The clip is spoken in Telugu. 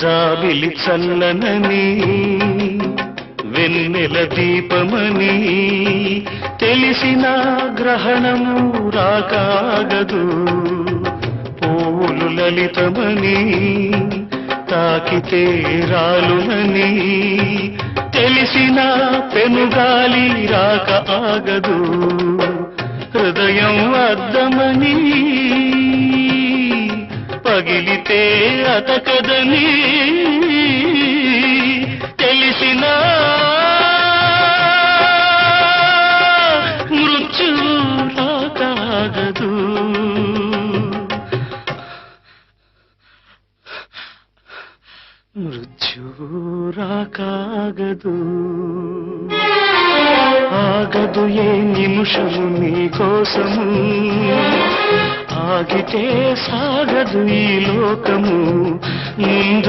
జాబిలి చల్లనని వెన్నెల దీపమని తెలిసిన గ్రహణము రాకాగదు. పూలు లలితమని తాకితే రాలునని తెలిసిన పెనుగాలి రాక ఆగదు. హృదయం అద్దమని పగిలితే అతకదని తెలిసిన మృత్యువు రాకాగదు. మృత్యువు రాకాగదు. ఆగదు ఏ నిమిషము నీ కోసము, ఆగితే సాగదు ఈ లోకము. ముందు